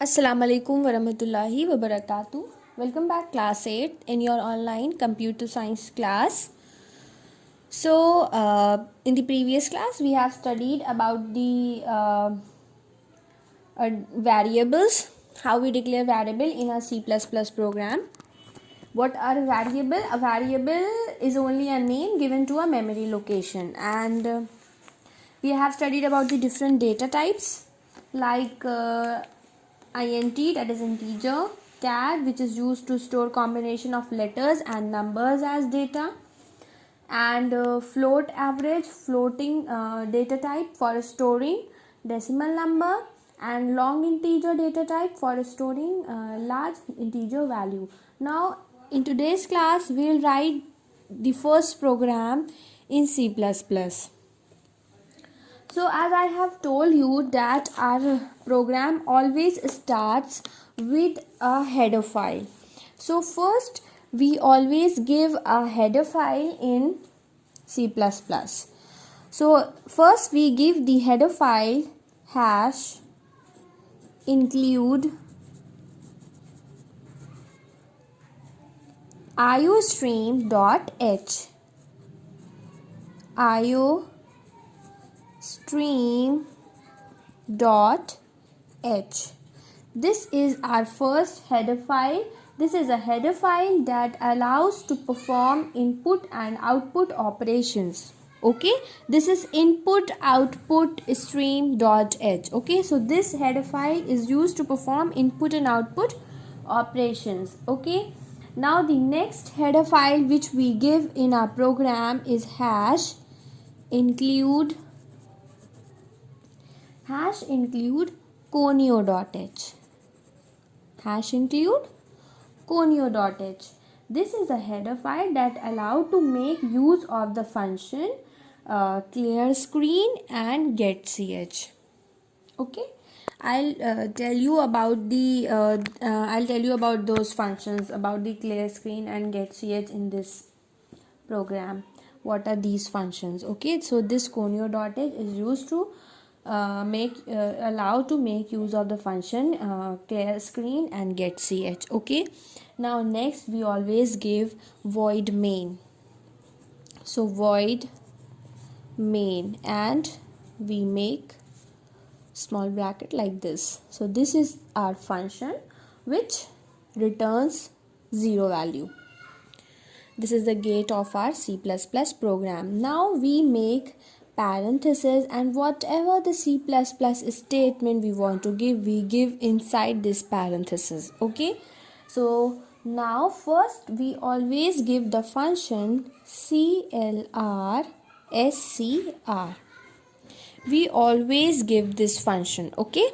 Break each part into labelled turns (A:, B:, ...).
A: Assalamu alaikum warahmatullahi wabarakatuh. Welcome back class 8 in your online computer science class. So in the previous class we have studied about the variables, how we declare variable in a C++ program. What are a variable? A variable is only a name given to a memory location, and we have studied about the different data types like int, that is integer, char, which is used to store combination of letters and numbers as data, and float average, floating data type for storing decimal number, and long integer data type for storing large integer value. Now in today's class we will write the first program in C++. So as I have told you that our program always starts with a header file. So first we always give a header file in C++. So first we give the header file hash include iostream.h. iostream.h. This is our first header file. This is a header file that allows to perform input and output operations. Okay, this is input output stream.h. Okay, so this header file is used to perform input and output operations. Okay, now the next header file which we give in our program is hash include conio.h. hash include conio.h. This is a header file that allow to make use of the function clear screen and getch. Okay, I'll tell you about those functions, about the clear screen and getch in this program. What are these functions? Okay, so this conio.h is used to allow to make use of the function clear screen and getch. Okay, now next we always give void main. So void main, and we make small bracket like this. So this is our function which returns 0 value. This is the gate of our C++ program. Now we make parentheses, and whatever the C++ statement we want to give, we give inside this parentheses. Okay, so now first we always give the function clr_scr. We always give this function. Okay,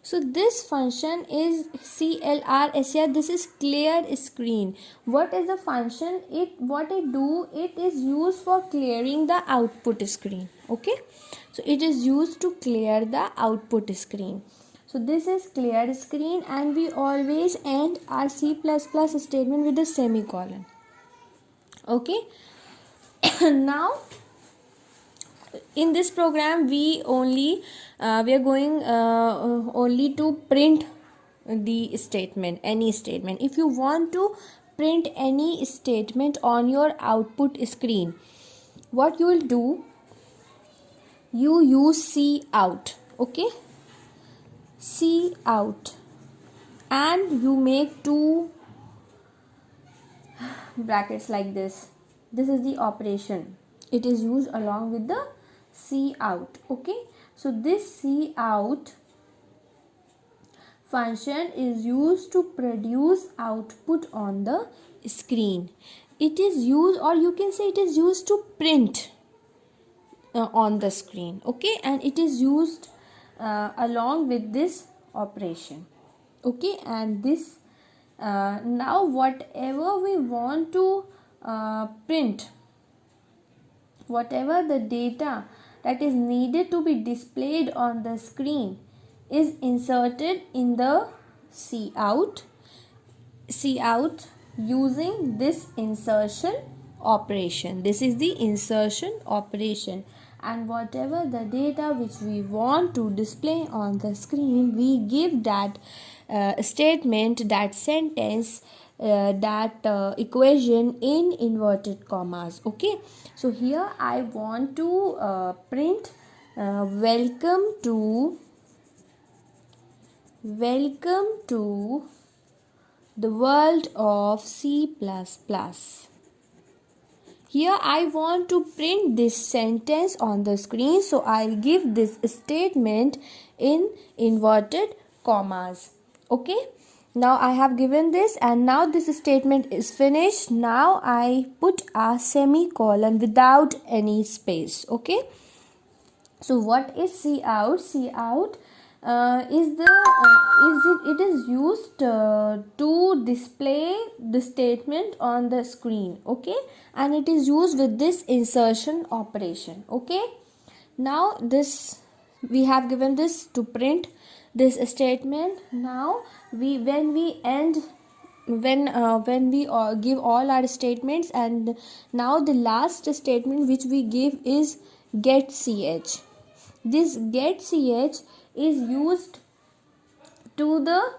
A: so this function is clr_scr. This is clear screen. What is the function? What it do? It is used for clearing the output screen. Okay, so it is used to clear the output screen. So this is clear screen, and we always end our C++ statement with a semicolon. Okay, now in this program we are going only to print the statement, any statement. If you want to print any statement on your output screen, what you will do, you use cout. Okay, cout, and you make two brackets like this. This is the operation. It is used along with the cout. Okay, so this cout function is used to produce output on the screen. It is used, or you can say it is used to print on the screen. Okay, and it is used along with this operation. Okay, and this now whatever we want to print, whatever the data that is needed to be displayed on the screen is inserted in the cout using this insertion operation. This is the insertion operation, and whatever the data which we want to display on the screen, we give that statement, that sentence, that equation in inverted commas. Okay, so here I want to print welcome to the world of C++. Here I want to print this sentence on the screen, so I'll give this statement in inverted commas. Okay, now I have given this, and now this statement is finished. Now I put a semicolon without any space. Okay, so what is cout? Cout it is used to display the statement on the screen. Okay, and it is used with this insertion operation. Okay, now this we have given this to print this statement. Now when we give all our statements, and now the last statement which we give is get ch. This get ch is used to the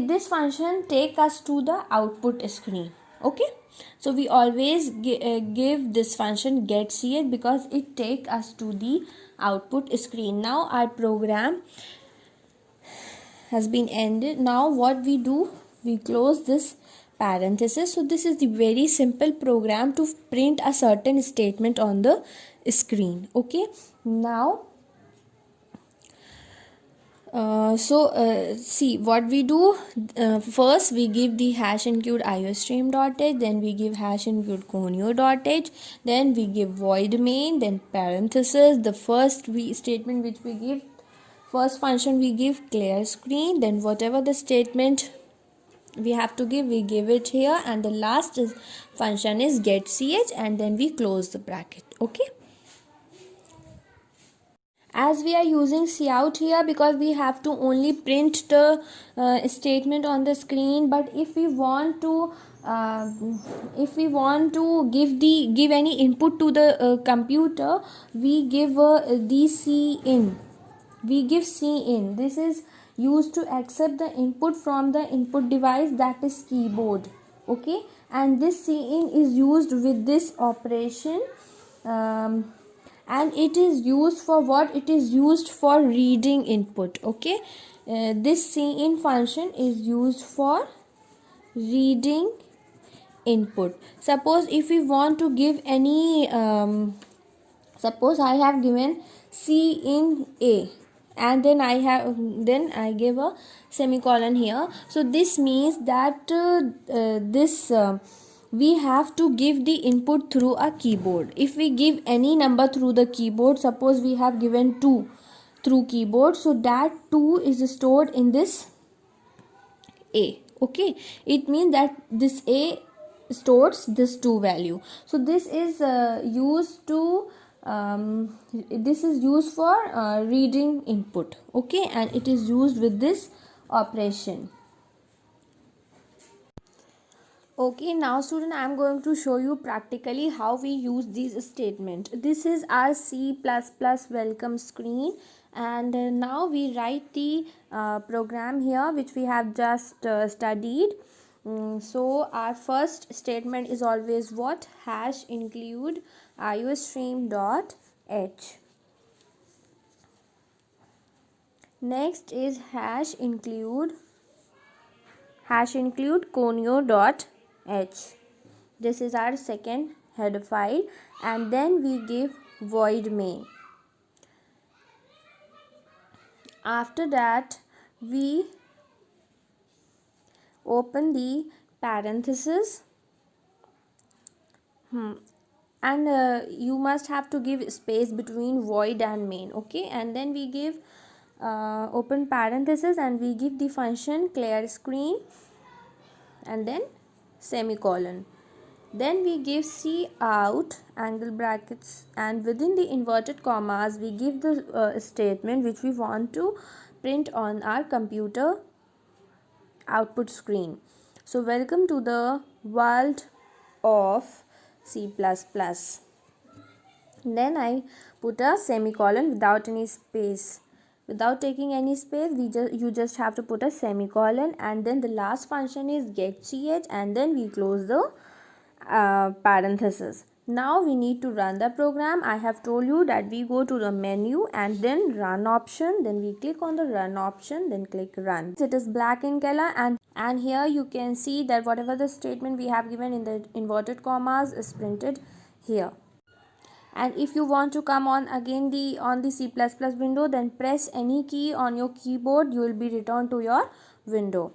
A: this function take us to the output screen. Okay, so we always give this function get ch because it take us to the output screen. Now our program has been ended. Now what we do, we close this parenthesis. So this is the very simple program to print a certain statement on the screen. Okay, now see what we do. First we give the hash include iostream.h, then we give hash include conio.h, then we give void main, then parenthesis. The first statement which we give, first function we give clear screen, then whatever the statement we have to give, we give it here, and the last function is get ch, and then we close the bracket. Okay, as we are using cout here because we have to only print the statement on the screen, but if we want to give any input to the computer, we give the cin. We give cin. This is used to accept the input from the input device, that is keyboard. Okay, and this cin is used with this operation, and it is used for what? It is used for reading input. Okay, this cin function is used for reading input. Suppose if we want to give any suppose I have given cin a, and then I give a semicolon here. So this means that we have to give the input through a keyboard. If we give any number through the keyboard, suppose we have given 2 through keyboard, so that 2 is stored in this a. Okay, it means that this a stores this 2 value. So this is used to this is used for reading input. Okay, and it is used with this operation. Okay, now student, I am going to show you practically how we use these statement. This is our C++ welcome screen, and now we write the program here which we have just studied. So our first statement is always what? Hash include iostream.h. Next is hash include conio.h. This is our second header file, and then we give void main. After that we open the parenthesis, and you must have to give space between void and main. Okay, and then we give open parenthesis, and we give the function clear screen, and then semicolon. Then we give cout angle brackets, and within the inverted commas we give the statement which we want to print on our computer output screen. So welcome to the world of C++. Then I put a semicolon without any space. Without taking any space, you just have to put a semicolon, and then the last function is get ch, and then we close the parenthesis. Now we need to run the program. I have told you that we go to the menu and then run option, then we click on the run option, then click run. It is black in color, and here you can see that whatever the statement we have given in the inverted commas is printed here. And if you want to come on again on the C++ window, then press any key on your keyboard, you will be returned to your window.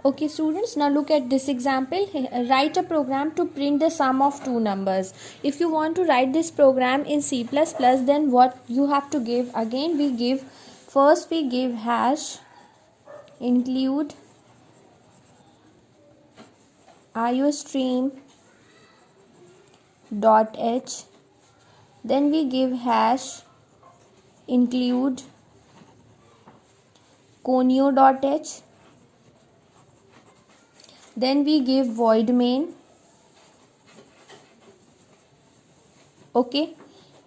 A: Okay students, now look at this example. Write a program to print the sum of two numbers. If you want to write this program in C++, then what you have to give, again we give hash include iostream dot h, then we give hash include conio dot h, then we give void main. Okay,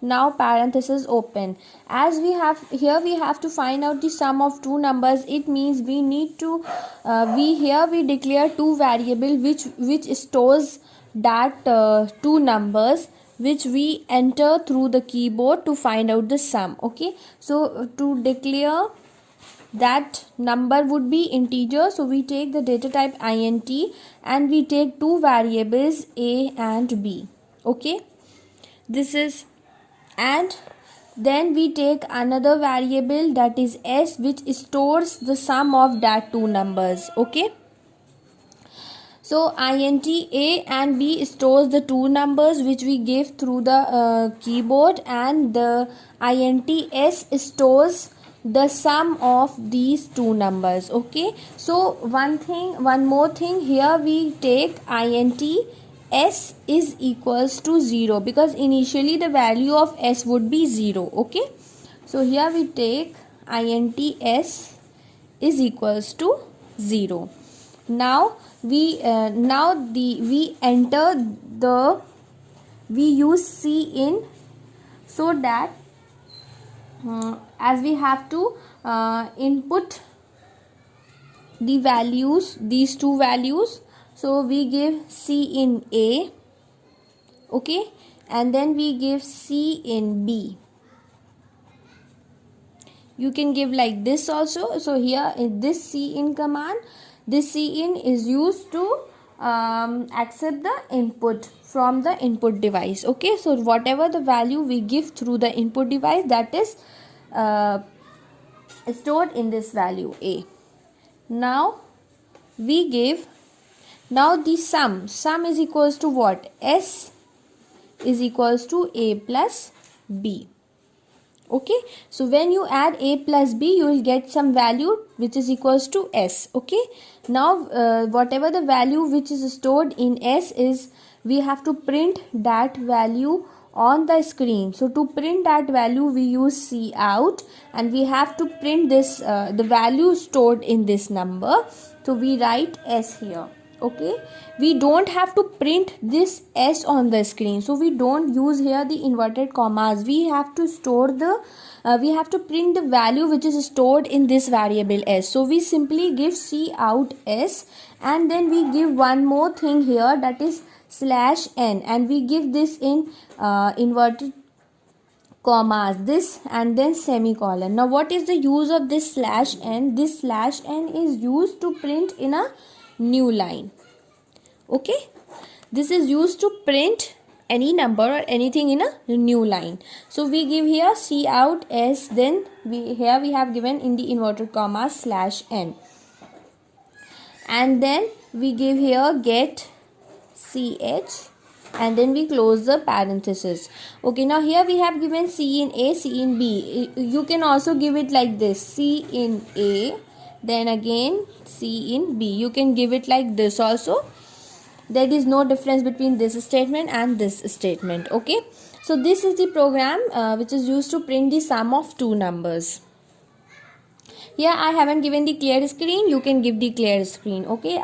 A: now parenthesis open. As we have here, we have to find out the sum of two numbers. It means we need to we declare two variable which stores that two numbers which we enter through the keyboard to find out the sum. Okay, so to declare that number would be integer, so we take the data type int and we take two variables a and b. Okay, this is, and then we take another variable that is s, which stores the sum of that two numbers. Okay, so int a and b stores the two numbers which we give through the keyboard, and the int s stores the sum of these two numbers. Okay, so one more thing, here we take int s is equals to 0 because initially the value of s would be 0. Okay, so here we take int s is equals to 0. Now we use cin, so that as we have to input the values, these two values, so we give cin a. Okay, and then we give cin b. You can give like this also. So here in this cin command, this cin is used to accept the input from the input device. Okay, so whatever the value we give through the input device, that is stored in this value a. Now we give, now the sum is equals to what? S is equals to a plus b. Okay, so when you add a plus b, you will get some value which is equals to s. Okay, now whatever the value which is stored in s is, we have to print that value on the screen. So to print that value, we use cout, and we have to print this the value stored in this number. So we write s here. Okay, we don't have to print this s on the screen, so we don't use here the inverted commas. We have to store the we have to print the value which is stored in this variable s. So we simply give cout s, and then we give one more thing here, that is /n, and we give this in inverted commas, this and then semicolon. Now what is the use of this /n? This /n is used to print in a new line. Okay, this is used to print any number or anything in a new line. So we give here cout s, then we have given in the inverted commas /n, and then we give here get ch, and then we close the parenthesis. Okay, now here we have given cin a, cin b. You can also give it like this, cin a, then again cin b. You can give it like this also. There is no difference between this statement and this statement. Okay, so this is the program which is used to print the sum of two numbers. Here I haven't given the clear screen. You can give the clear screen. Okay,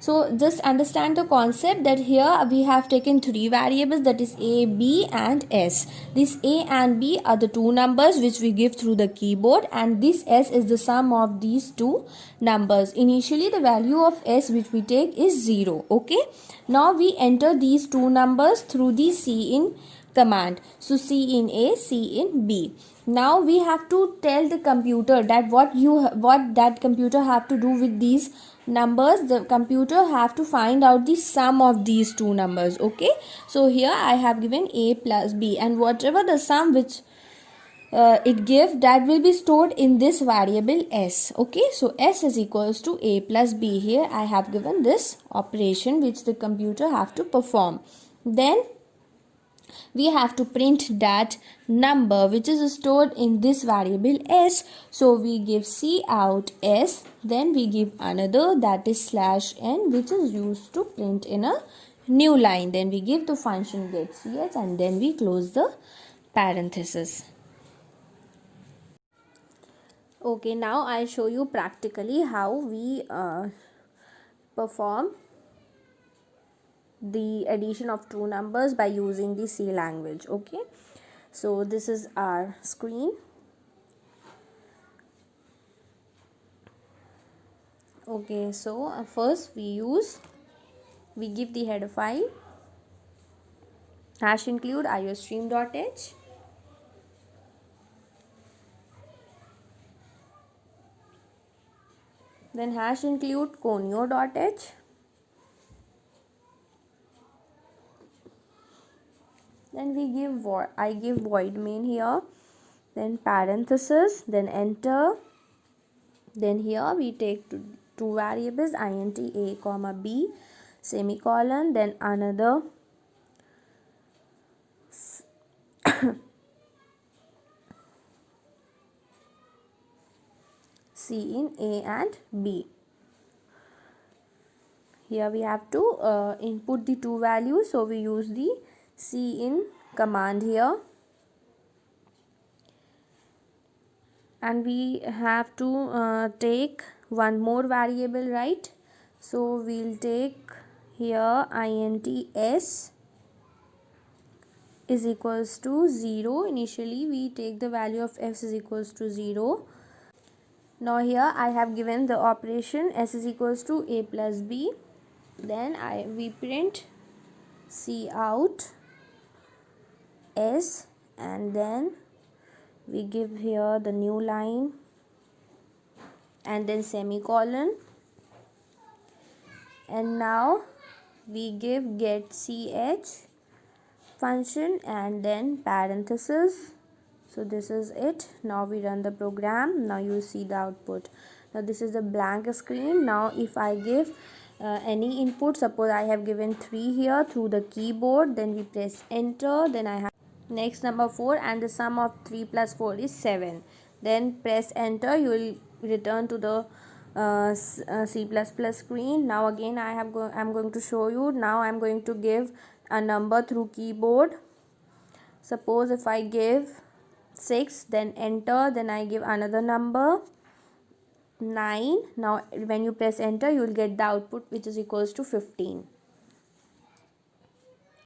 A: So just understand the concept that here we have taken three variables, that is a, b and s. This a and b are the two numbers which we give through the keyboard, and this s is the sum of these two numbers. Initially the value of s which we take is 0. Okay. Now we enter these two numbers through the cin command. So C in A, C in B. Now we have to tell the computer that what that computer have to do with these numbers. The computer have to find out the sum of these two numbers. Okay. So here I have given A plus B, and whatever the sum which it gives, that will be stored in this variable s. Okay, so s is equals to a plus b. Here I have given this operation which the computer have to perform. Then we have to print that number which is stored in this variable s. So we give cout s, then we give another, that is slash n, which is used to print in a new line. Then we give the function get ch, and then we close the parenthesis. Okay, now I'll show you practically how we perform the addition of two numbers by using the C language. Okay, so this is our screen. Okay, so first we give the header file #include iostream.h. Then #include conio.h. Then we give I give void main here, then parenthesis, then enter. Then here we take two variables, int a comma b, semicolon, then another c in a and b. Here we have to input the two values, so we use the cin command here, and we have to take one more variable, right? So we'll take here int s is equals to 0. Initially we take the value of f is equals to 0. Now here I have given the operation s is equals to a plus b. Then we print cout s, and then we give here the new line and then semicolon, and now we give get ch function and then parenthesis. So this is it. Now we run the program. Now you see the output. Now this is the blank screen. Now if I give any input, suppose I have given 3 here through the keyboard, then we press enter. Then I have next number 4, and the sum of 3 plus 4 is 7. Then press enter. You will return to the C++ screen. Now again I'm going to show you. Now I'm going to give a number through keyboard. Suppose if I give 6, then enter, then I give another number 9. Now when you press enter, you will get the output which is equals to 15.